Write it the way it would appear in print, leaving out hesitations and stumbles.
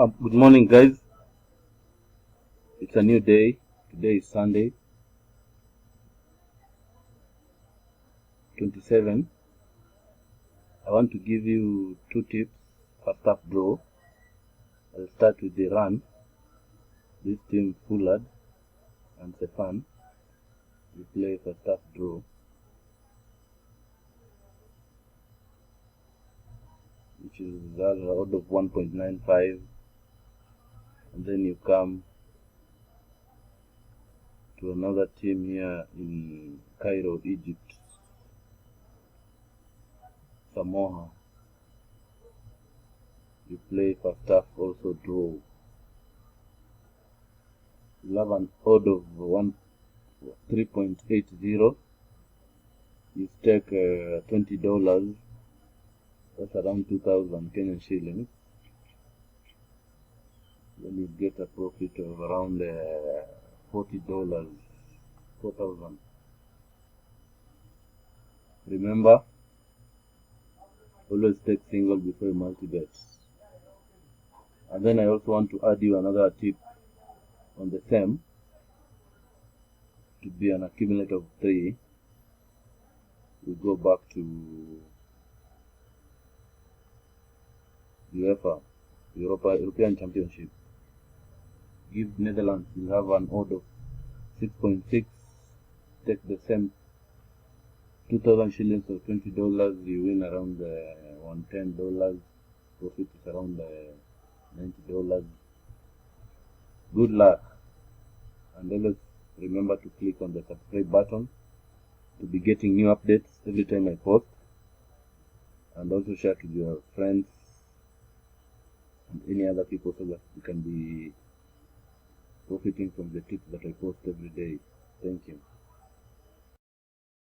Good morning, guys. It's a new day. Today is Sunday, 27. I want to give you 2 tips for staff draw. I'll start with the run. This team Fullard and Stefan. We play for staff draw. Which is the odd of 1.95. And then you come to another team here in Cairo, Egypt. Samoa. You play for staff also draw. You have an odd of 3.80. You stake $20. That's around 2,000 Kenyan shillings. Then you get a profit of around $40, 4,000. Remember, always take single before you multi-bet. And then I also want to add you another tip on the same, to be an accumulator of 3. We go back to UEFA, European Championship. Give Netherlands, you have an odd of 6.6. Take the same 2,000 shillings or $20, you win around $110. Profit is around $90. Good luck, and always remember to click on the subscribe button to be getting new updates every time I post, and also share to your friends and any other people so that you can be profiting from the tips that I post every day.